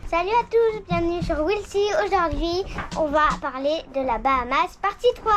Salut à tous, bienvenue sur Willsy. Aujourd'hui, on va parler de la Bahamas, partie 3.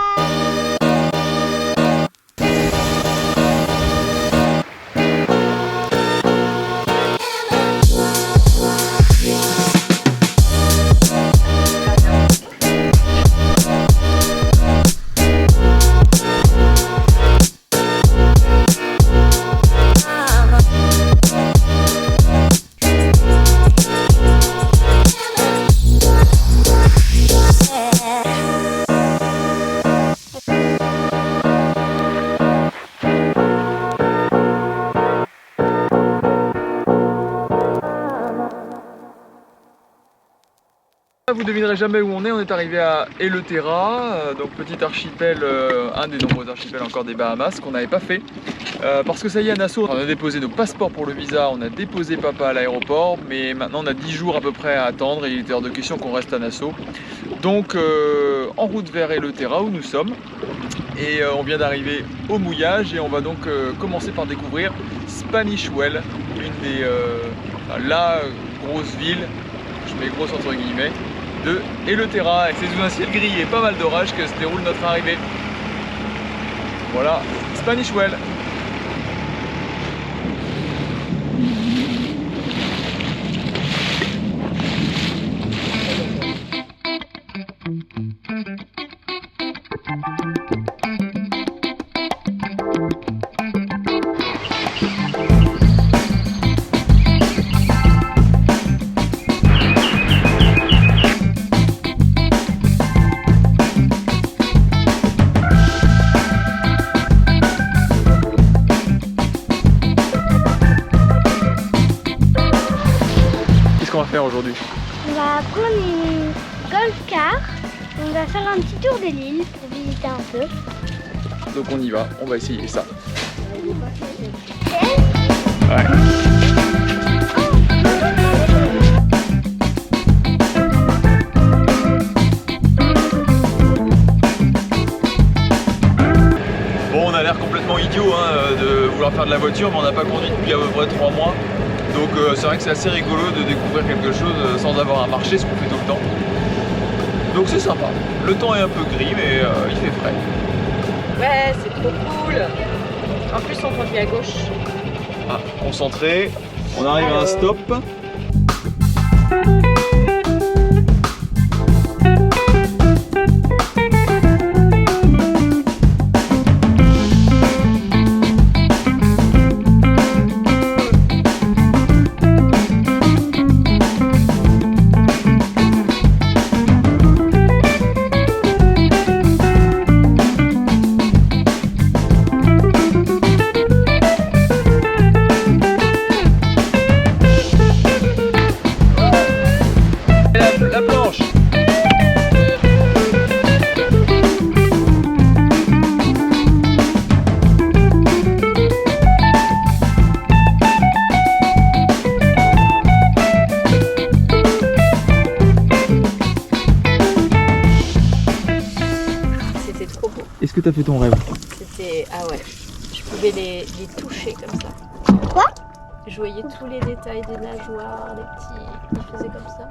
Vous devinerez jamais où on est arrivé à Eleuthera, donc petit archipel, un des nombreux archipels encore des Bahamas qu'on n'avait pas fait. Parce que ça y est à Nassau, on a déposé nos passeports pour le visa, on a déposé papa à l'aéroport, mais maintenant on a 10 jours à peu près à attendre et il était hors de question qu'on reste à Nassau. Donc en route vers Eleuthera où nous sommes, et on vient d'arriver au mouillage et on va donc commencer par découvrir Spanish Well, une des la grosse ville, je mets grosse entre guillemets, de Eleuthera. C'est sous un ciel gris et pas mal d'orage que se déroule notre arrivée. Voilà, Spanish Well. Qu'est-ce qu'on va faire aujourd'hui? On va prendre une golf car. On va faire un petit tour de l'île pour visiter un peu. Donc on y va, on va essayer ça. Et... Ouais. Bon, on a l'air complètement idiot de vouloir faire de la voiture, mais on n'a pas conduit depuis à peu près 3 mois. Donc c'est vrai que c'est assez rigolo de découvrir quelque chose sans avoir à marcher, ce qu'on fait tout le temps. Donc c'est sympa. Le temps est un peu gris, mais il fait frais. Ouais, c'est trop cool. En plus, on conduit à gauche. Ah, concentré. On arrive à un stop. La planche. C'était trop beau. Est-ce que tu as fait ton rêve? C'était... Ah ouais. Je pouvais les toucher comme ça. Quoi? Je voyais tous les détails des nageoires, les petits... Ils faisaient comme ça.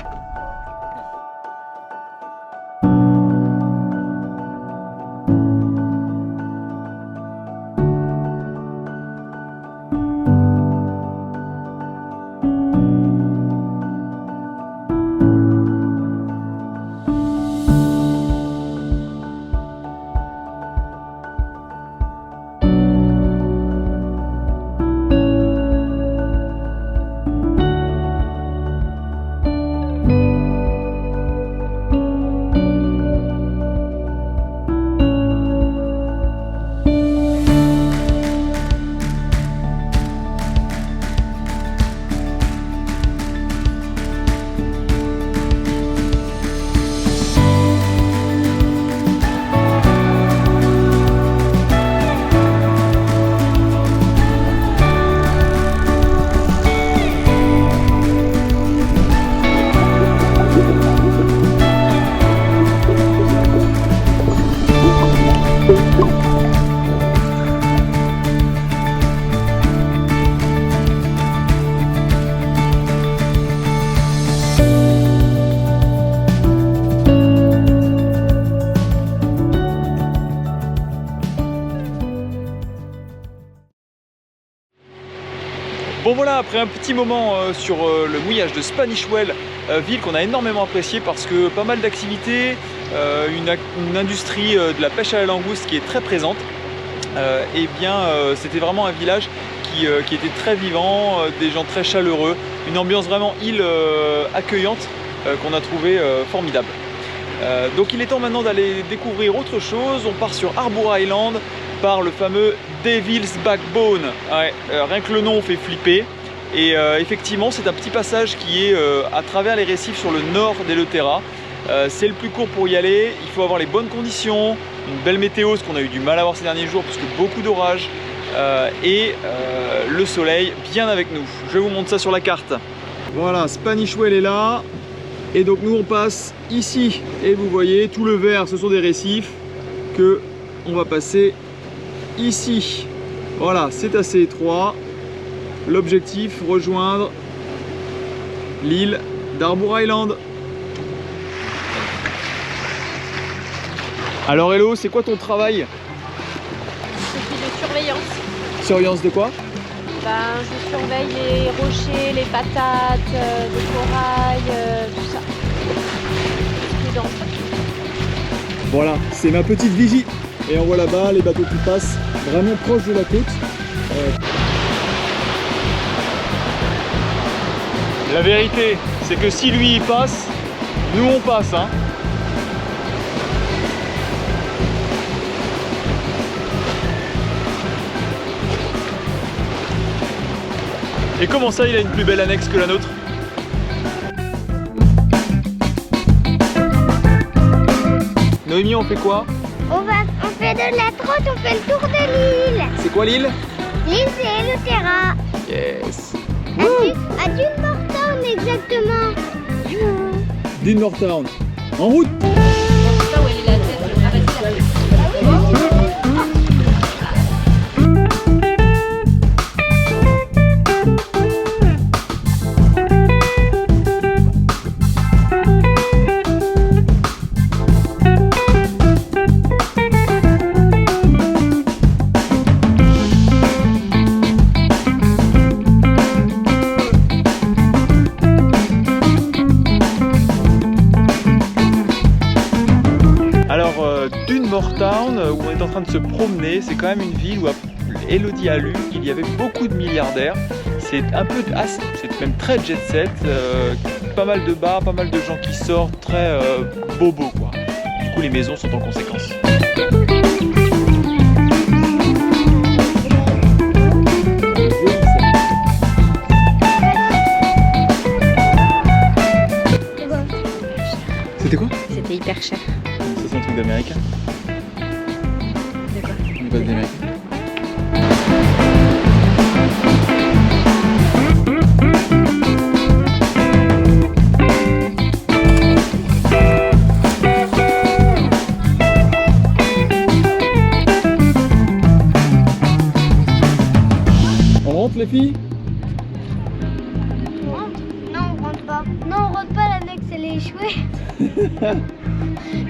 Bon voilà, après un petit moment sur le mouillage de Spanish Well, ville qu'on a énormément appréciée parce que pas mal d'activités, une industrie de la pêche à la langouste qui est très présente. Et bien c'était vraiment un village qui était très vivant, des gens très chaleureux, une ambiance vraiment île accueillante qu'on a trouvé formidable. Donc il est temps maintenant d'aller découvrir autre chose. On part sur Harbour Island par le fameux Devil's Backbone. Ouais, rien que le nom fait flipper. Et effectivement c'est un petit passage qui est à travers les récifs sur le nord d'Eleuthera. C'est le plus court pour y aller, il faut avoir les bonnes conditions, une belle météo, ce qu'on a eu du mal à voir ces derniers jours parce que beaucoup d'orages et le soleil bien avec nous. Je vous montre ça sur la carte. Voilà, Spanish Well est là et donc nous on passe ici et vous voyez tout le vert, ce sont des récifs que on va passer ici. Voilà, c'est assez étroit. L'objectif, rejoindre l'île d'Harbour Island. Alors Hello, c'est quoi ton travail? C'est de surveillance. Surveillance de quoi? Ben, je surveille les rochers, les patates, le corail, tout ça. Ce qui est dangereux. Voilà, c'est ma petite vigie. Et on voit là-bas les bateaux qui passent vraiment proche de la côte. La vérité, c'est que si lui il passe, nous on passe, hein. Et comment ça, il a une plus belle annexe que la nôtre? Noémie, on fait quoi? On fait de la trotte, on fait le tour de l'île. C'est quoi l'île? L'île, c'est Eleuthera. Yes. À Dunmore Town, exactement. Dunmore Town. En route. Ça où elle est la tête, arrêtez la tête. Dunmore Town, où on est en train de se promener, c'est quand même une ville où Elodie a lu qu'il y avait beaucoup de milliardaires. C'est un peu, c'est même très jet set, pas mal de bars, pas mal de gens qui sortent, très bobo quoi. Du coup les maisons sont en conséquence. C'était quoi? C'était hyper cher. Ça c'est un truc d'américain. De quoi? On n'est pas des Américains. On rentre les filles? On rentre? Non, on rentre pas. Non, on rentre pas, l'annexe, elle est échouée.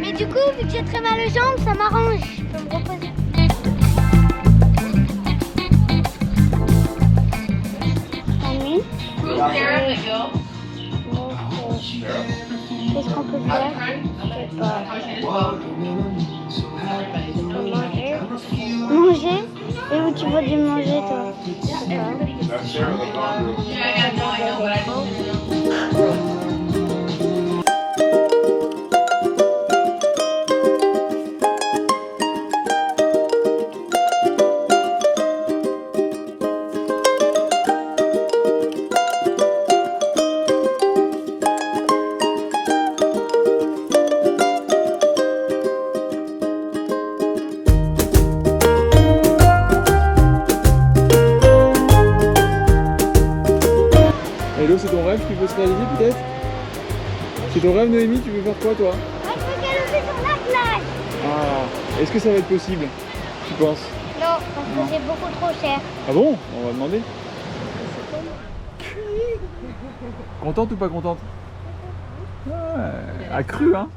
Mais du coup, vu que j'ai très mal aux jambes, ça m'arrange. Je peux me reposer. Annie? Qu'est-ce qu'on peut faire? Je sais pas. Manger? Manger? Et où tu vas du manger, toi? Je sais pas. Hello, c'est ton rêve qui peut se réaliser peut-être? C'est ton rêve Noémie, tu veux faire quoi toi? Je veux galoper sur la plage. Ah, est-ce que ça va être possible? Tu penses? Non, parce que c'est beaucoup trop cher. Ah bon? On va demander. Contente ou pas contente? Ouais, accru hein?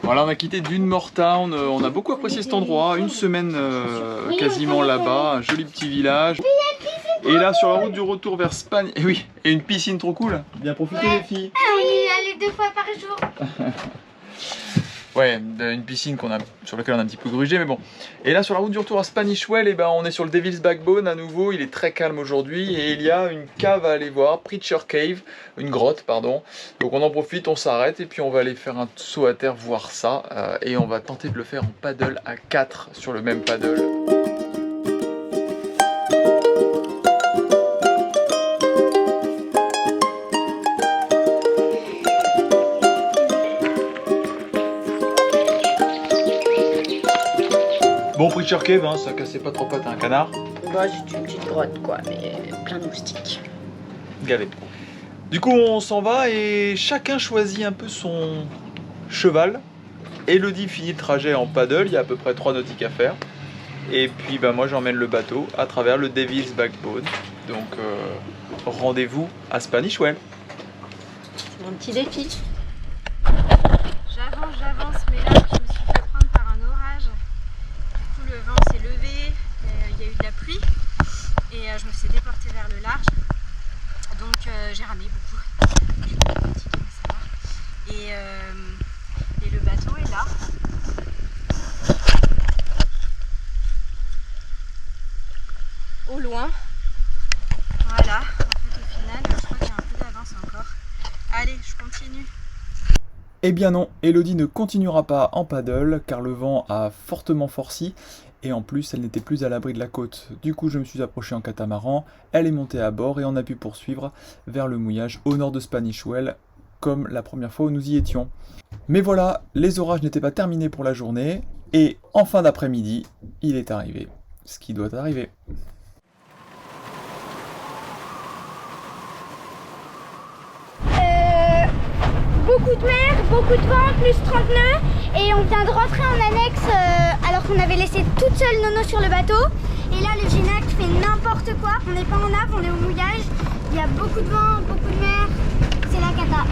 Voilà, on a quitté Dunmore-Town, on a beaucoup apprécié cet endroit, une semaine quasiment là-bas, un joli petit village. Et là sur la route du retour vers Spagne, et oui, et une piscine trop cool. Bien profiter les filles. On y est allé 2 fois par jour. Ouais, une piscine sur laquelle on a un petit peu grugé, mais bon. Et là, sur la route du retour à Spanish Well, ben, on est sur le Devil's Backbone à nouveau. Il est très calme aujourd'hui et il y a une cave à aller voir, Preacher Cave, une grotte, pardon. Donc on en profite, on s'arrête et puis on va aller faire un saut à terre voir ça. Et on va tenter de le faire en paddle à 4 sur le même paddle. Bon, Preacher Cave, hein, ça cassait pas trop pattes à un canard. Bah, c'est une petite grotte quoi, mais plein de moustiques. Gavé. Du coup, on s'en va et chacun choisit un peu son cheval. Elodie finit le trajet en paddle, il y a à peu près 3 nautiques à faire. Et puis bah, moi j'emmène le bateau à travers le Devil's Backbone. Donc rendez-vous à Spanish Well. C'est mon petit défi. J'avance, mais là je me suis fait prendre par un orage. Du coup le vent s'est levé, il y a eu de la pluie et je me suis déportée vers le large. Donc j'ai ramé beaucoup. Je suis fatiguée, mais ça va. Et le bateau est là. Au loin. Voilà. En fait au final, je crois qu'il y a un peu d'avance encore. Allez, je continue. Eh bien non, Elodie ne continuera pas en paddle car le vent a fortement forci et en plus elle n'était plus à l'abri de la côte. Du coup je me suis approché en catamaran, elle est montée à bord et on a pu poursuivre vers le mouillage au nord de Spanish Well comme la première fois où nous y étions. Mais voilà, les orages n'étaient pas terminés pour la journée et en fin d'après-midi, il est arrivé ce qui doit arriver. Beaucoup de mer, beaucoup de vent, plus 30 nœuds. Et on vient de rentrer en annexe alors qu'on avait laissé toute seule Nono sur le bateau. Et là, le Génac fait n'importe quoi. On n'est pas en nave, on est au mouillage. Il y a beaucoup de vent, beaucoup de mer. C'est la cata.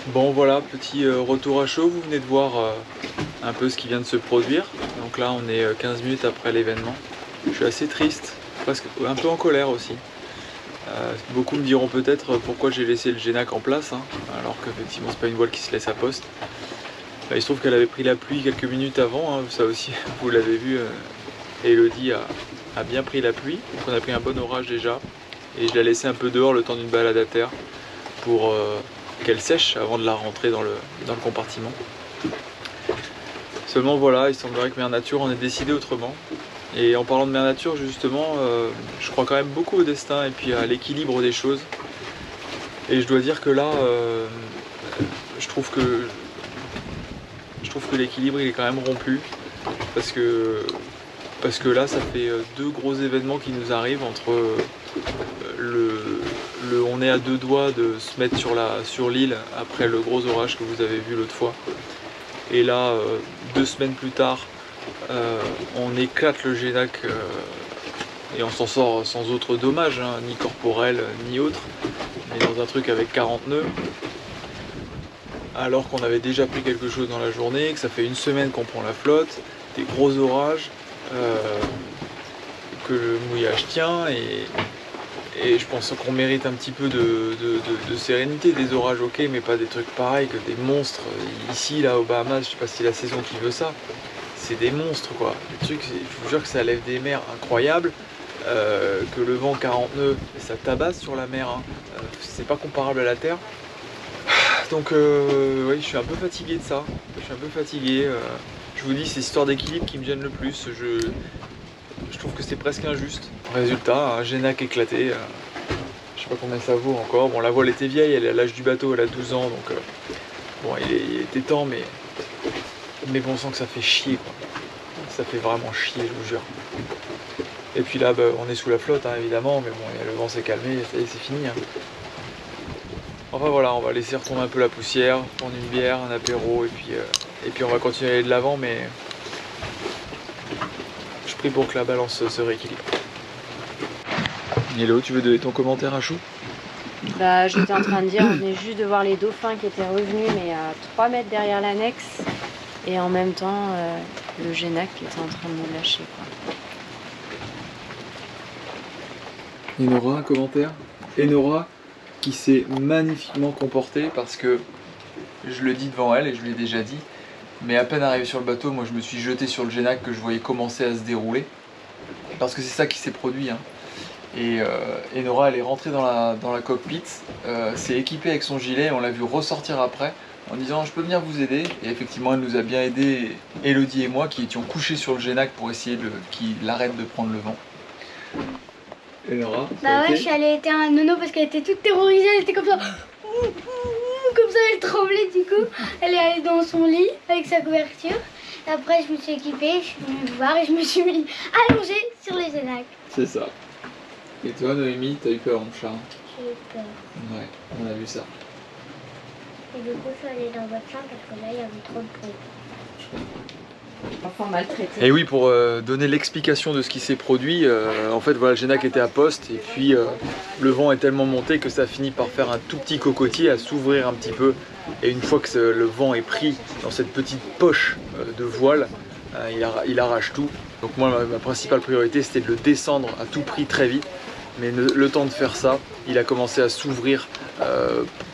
Bon voilà, petit retour à chaud, vous venez de voir un peu ce qui vient de se produire. Donc là on est 15 minutes après l'événement. Je suis assez triste, presque un peu en colère aussi. Beaucoup me diront peut-être pourquoi j'ai laissé le Génac en place, hein, alors qu'effectivement c'est pas une voile qui se laisse à poste. Il se trouve qu'elle avait pris la pluie quelques minutes avant, hein, ça aussi vous l'avez vu, Elodie a bien pris la pluie, donc on a pris un bon orage déjà, et je l'ai laissé un peu dehors le temps d'une balade à terre pour qu'elle sèche avant de la rentrer dans le compartiment. Seulement voilà, il semblerait que Mère Nature en ait décidé autrement. Et en parlant de Mère Nature justement, je crois quand même beaucoup au destin et puis à l'équilibre des choses. Et je dois dire que là, je trouve que l'équilibre il est quand même rompu. Parce que là ça fait 2 gros événements qui nous arrivent entre on est à 2 doigts de se mettre sur l'île après le gros orage que vous avez vu l'autre fois. Et là, 2 semaines plus tard, on éclate le Génac et on s'en sort sans autre dommage, hein, ni corporel ni autre. On est dans un truc avec 40 nœuds. Alors qu'on avait déjà pris quelque chose dans la journée, que ça fait 1 semaine qu'on prend la flotte, des gros orages, que le mouillage tient et je pense qu'on mérite un petit peu de sérénité, des orages ok, mais pas des trucs pareils que des monstres. Ici, là, aux Bahamas, je sais pas si c'est la saison qui veut ça, c'est des monstres quoi. Le truc, je vous jure que ça lève des mers incroyables, que le vent 40 nœuds, ça tabasse sur la mer, hein. C'est pas comparable à la terre. Donc oui, je suis un peu fatigué de ça, je suis un peu fatigué. Je vous dis, c'est l'histoire d'équilibre qui me gêne le plus. Je trouve que c'est presque injuste. Résultat, un Génac éclaté. Je sais pas combien ça vaut encore. Bon, la voile était vieille, elle est à l'âge du bateau, elle a 12 ans, donc bon, il était temps, mais bon sang que ça fait chier, quoi. Ça fait vraiment chier, je vous jure. Et puis là, bah, on est sous la flotte, hein, évidemment, mais bon, le vent s'est calmé, ça y est, c'est fini. Hein. Enfin voilà, on va laisser retomber un peu la poussière, prendre une bière, un apéro, et puis on va continuer à aller de l'avant, mais je prie pour que la balance se rééquilibre. Hello, tu veux donner ton commentaire à chaud? Bah, j'étais en train de dire, on venait juste de voir les dauphins qui étaient revenus, mais à 3 mètres derrière l'annexe. Et en même temps, le Génac qui était en train de nous lâcher, quoi. Enora, un commentaire? Enora qui s'est magnifiquement comportée parce que, je le dis devant elle et je lui ai déjà dit, mais à peine arrivé sur le bateau, moi je me suis jeté sur le Génac que je voyais commencer à se dérouler. Parce que c'est ça qui s'est produit. Hein. Et Enora, elle est rentrée dans la cockpit, s'est équipée avec son gilet, on l'a vu ressortir après en disant je peux venir vous aider. Et effectivement, elle nous a bien aidé, Elodie et moi, qui étions couchés sur le Génac pour essayer qu'il arrête de prendre le vent. Enora, bah ouais, je suis allée éteindre un nono parce qu'elle était toute terrorisée, elle était comme ça. Comme ça, elle tremblait du coup. Elle est allée dans son lit avec sa couverture. Et après, je me suis équipée, je suis venue vous voir et je me suis mis allongée sur les Génac. c'est ça. Et toi, Noémie, t'as eu peur, mon chat? J'ai eu peur. Ouais, on a vu ça. Et du coup, je suis allée dans votre chambre parce que là, il y avait trop de bruit. Enfant maltraité. Et oui, pour donner l'explication de ce qui s'est produit, en fait, voilà, le Génac était à poste et puis le vent est tellement monté que ça a fini par faire un tout petit cocotier à s'ouvrir un petit peu. Et une fois que le vent est pris dans cette petite poche de voile, il arrache tout. Donc moi, ma principale priorité, c'était de le descendre à tout prix très vite. Mais le temps de faire ça, il a commencé à s'ouvrir,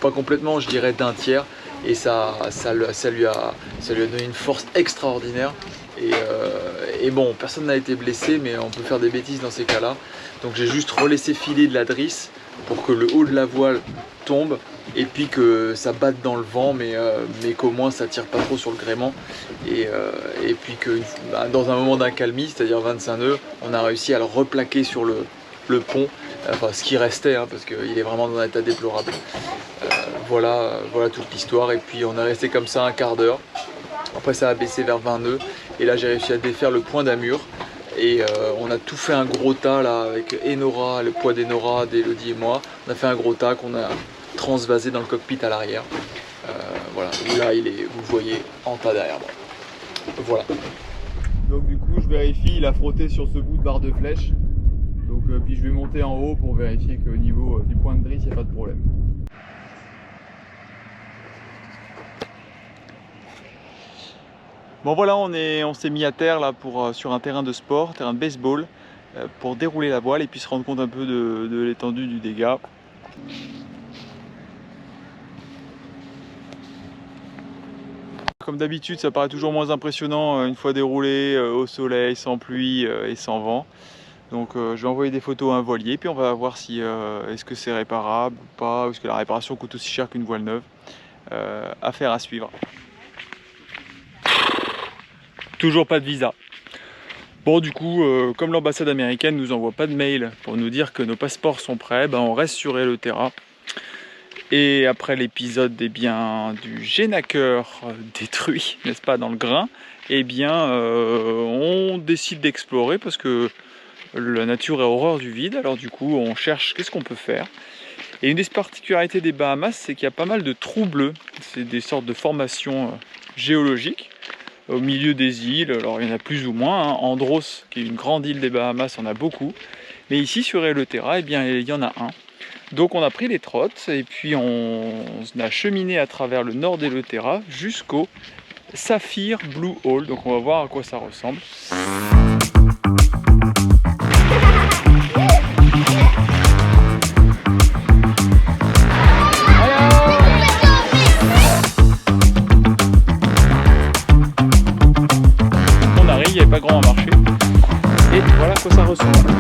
pas complètement, je dirais d'un tiers. Et ça lui a donné une force extraordinaire. Et bon, personne n'a été blessé, mais on peut faire des bêtises dans ces cas-là. Donc j'ai juste relaissé filer de la drisse pour que le haut de la voile tombe et puis que ça batte dans le vent, mais qu'au moins ça tire pas trop sur le gréement. Et puis que dans un moment d'accalmie, c'est-à-dire 25 nœuds, on a réussi à le replaquer sur le pont, enfin ce qui restait, hein, parce qu'il est vraiment dans un état déplorable. Voilà toute l'histoire. Et puis on est resté comme ça un quart d'heure. Après ça a baissé vers 20 nœuds et là j'ai réussi à défaire le point d'amure. Et on a tout fait un gros tas là avec Enora, le poids d'Enora, d'Elodie et moi. On a fait un gros tas qu'on a transvasé dans le cockpit à l'arrière. Voilà, et là vous voyez en tas derrière moi. Voilà. Donc du coup je vérifie, il a frotté sur ce bout de barre de flèche. Donc puis je vais monter en haut pour vérifier qu'au niveau du point de drisse il n'y a pas de problème. Bon voilà, on s'est mis à terre là sur un terrain de sport, terrain de baseball, pour dérouler la voile et puis se rendre compte un peu de l'étendue du dégât. Comme d'habitude, ça paraît toujours moins impressionnant une fois déroulé au soleil, sans pluie et sans vent. Donc je vais envoyer des photos à un voilier, puis on va voir si est-ce que c'est réparable ou pas, ou est-ce que la réparation coûte aussi cher qu'une voile neuve. Affaire à suivre. Toujours pas de visa. Bon du coup, comme l'ambassade américaine nous envoie pas de mail pour nous dire que nos passeports sont prêts, ben, on reste sur Eleuthera. Et après l'épisode du Génaqueur détruit, n'est-ce pas, dans le grain, eh bien on décide d'explorer parce que la nature est horreur du vide. Alors du coup on cherche qu'est-ce qu'on peut faire. Et une des particularités des Bahamas, c'est qu'il y a pas mal de trous bleus. C'est des sortes de formations géologiques au milieu des îles. Alors il y en a plus ou moins, hein. Andros, qui est une grande île des Bahamas, en a beaucoup. Mais ici sur Eleuthera, eh bien, il y en a un. Donc on a pris les trottes et puis on a cheminé à travers le nord d'Eleuthera jusqu'au Saphir Blue Hole. Donc on va voir à quoi ça ressemble. On arrive, il n'y avait pas grand à marcher. Et voilà à quoi ça ressemble.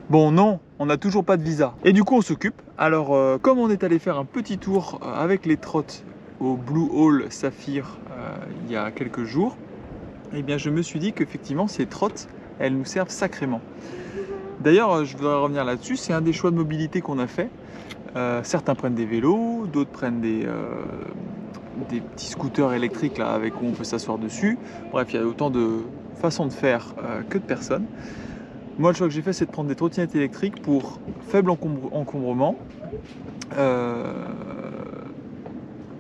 Bon non, on n'a toujours pas de visa. Et du coup on s'occupe. Alors comme on est allé faire un petit tour avec les trottes au Blue Hole Saphir il y a quelques jours, eh bien je me suis dit qu'effectivement ces trottes, elles nous servent sacrément. D'ailleurs je voudrais revenir là-dessus, c'est un des choix de mobilité qu'on a fait. Certains prennent des vélos, d'autres prennent des petits scooters électriques là, avec où on peut s'asseoir dessus. Bref, il y a autant de façon de faire que de personnes. Moi, le choix que j'ai fait, c'est de prendre des trottinettes électriques pour faible encombrement.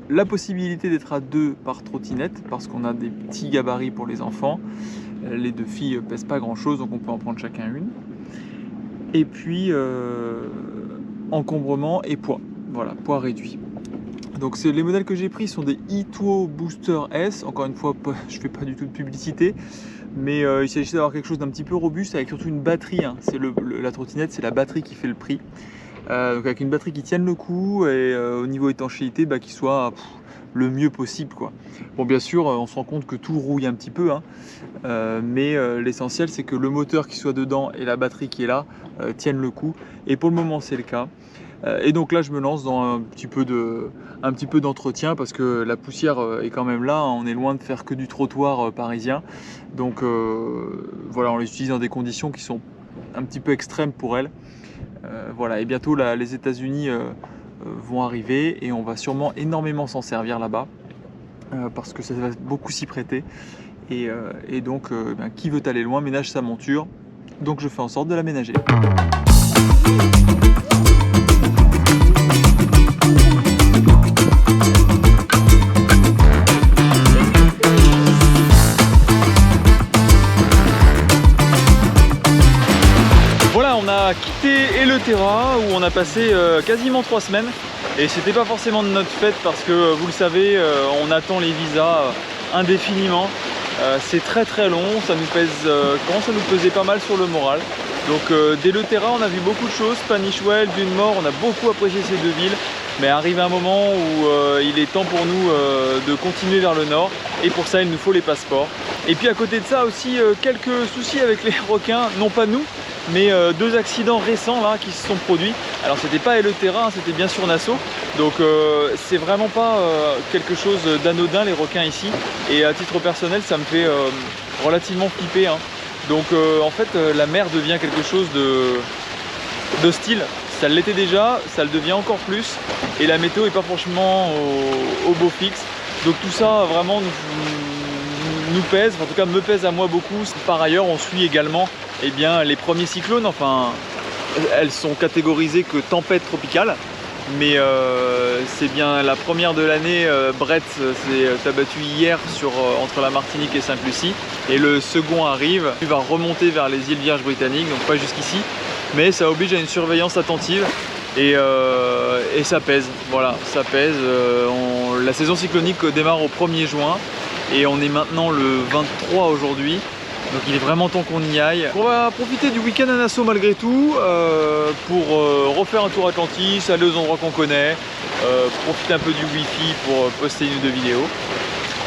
La possibilité d'être à 2 par trottinette, parce qu'on a des petits gabarits pour les enfants. Les 2 filles pèsent pas grand chose, donc on peut en prendre chacun une. Et puis, encombrement et poids. Voilà, poids réduit. Donc les modèles que j'ai pris sont des e-Tuo Booster S. Encore une fois, je fais pas du tout de publicité, mais il s'agit d'avoir quelque chose d'un petit peu robuste avec surtout une batterie. Hein. La trottinette, c'est la batterie qui fait le prix. Donc avec une batterie qui tienne le coup et au niveau étanchéité, qui soit le mieux possible, quoi. Bon, bien sûr, on se rend compte que tout rouille un petit peu, hein, mais l'essentiel, c'est que le moteur qui soit dedans et la batterie qui est là tiennent le coup. Et pour le moment, c'est le cas. Et donc là, je me lance dans un petit peu d'entretien parce que la poussière est quand même là. On est loin de faire que du trottoir parisien. Donc voilà, on les utilise dans des conditions qui sont un petit peu extrêmes pour elle. Voilà, et bientôt les États-Unis vont arriver et on va sûrement énormément s'en servir là-bas parce que ça va beaucoup s'y prêter. Et donc, qui veut aller loin ménage sa monture. Donc je fais en sorte de l'aménager. On a quitté Eleuthera où on a passé quasiment 3 semaines et c'était pas forcément de notre fête parce que vous le savez, on attend les visas indéfiniment. C'est très très long, ça nous pèse, commence à nous peser pas mal sur le moral. Donc d'Eleuthera on a vu beaucoup de choses, Spanish-Wells, Dunmore, on a beaucoup apprécié ces 2 villes. Mais arrive un moment où il est temps pour nous de continuer vers le nord et pour ça il nous faut les passeports. Et puis à côté de ça aussi quelques soucis avec les requins, non pas nous, mais 2 accidents récents là qui se sont produits. Alors c'était pas Eleuthera, hein, c'était bien sûr Nassau. Donc c'est vraiment pas quelque chose d'anodin les requins ici. Et à titre personnel ça me fait relativement flipper. Hein. Donc en fait la mer devient quelque chose d'hostile. Ça l'était déjà, ça le devient encore plus. Et la météo est pas franchement au beau fixe. Donc tout ça vraiment nous pèse, en tout cas me pèse à moi beaucoup. Par ailleurs on suit également les premiers cyclones, enfin elles sont catégorisées que tempête tropicale, mais c'est bien la première de l'année. Brett s'est abattu hier entre la Martinique et Sainte-Lucie et le second arrive, il va remonter vers les îles Vierges britanniques, donc pas jusqu'ici, mais ça oblige à une surveillance attentive et ça pèse, voilà, ça pèse. La saison cyclonique démarre au 1er juin et on est maintenant le 23 aujourd'hui. Donc il est vraiment temps qu'on y aille. On va profiter du week-end à Nassau malgré tout pour refaire un tour Atlantis, aller aux endroits qu'on connaît, profiter un peu du wifi pour poster une ou 2 vidéos.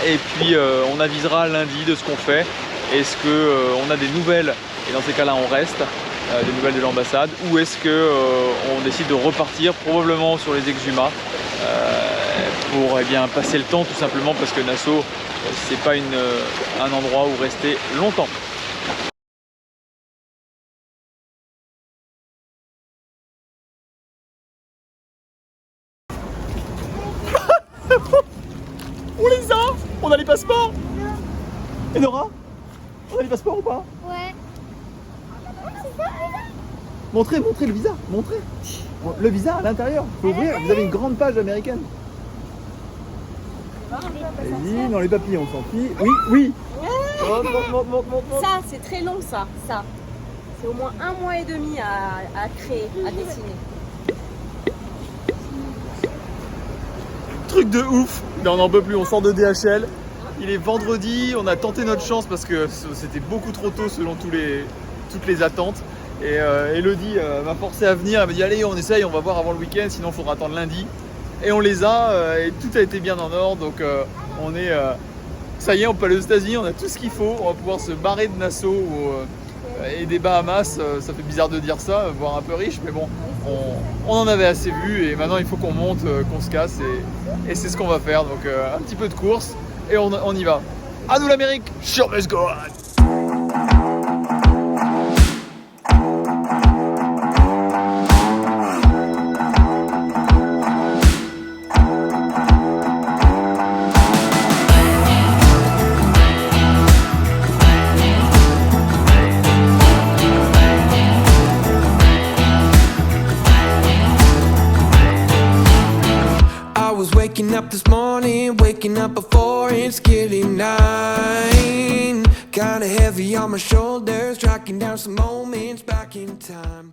Et puis on avisera lundi de ce qu'on fait. Est-ce qu'on a des nouvelles et dans ces cas-là on reste, des nouvelles de l'ambassade, ou est-ce qu'on décide de repartir probablement sur les exhumats pour passer le temps tout simplement parce que Nassau c'est pas un endroit où rester longtemps. On les a! On a les passeports! Et Nora? On a les passeports ou pas? Ouais. Montrez le visa, montrez! Le visa à l'intérieur, faut ouvrir, vous avez une grande page américaine. Allez-y, dans les papiers on s'en fiche. Oui! Monte. Ça, c'est très long ça. C'est au moins 1 mois et demi à créer, à dessiner. Truc de ouf! Mais on n'en peut plus, on sort de DHL. Il est vendredi, on a tenté notre chance parce que c'était beaucoup trop tôt selon toutes les attentes. Et Elodie m'a forcé à venir, elle m'a dit allez on essaye, on va voir avant le week-end, sinon il faudra attendre lundi. Et on les a, et tout a été bien en ordre, donc on est... ça y est, on peut aller aux États-Unis, on a tout ce qu'il faut, on va pouvoir se barrer de Nassau et des Bahamas. Ça fait bizarre de dire ça, voire un peu riche, mais bon, on en avait assez vu et maintenant il faut qu'on monte, qu'on se casse et c'est ce qu'on va faire. Donc un petit peu de course et on y va. À nous l'Amérique, sure, let's go! up this morning, waking up before it's getting 9. Kinda heavy on my shoulders, tracking down some moments back in time.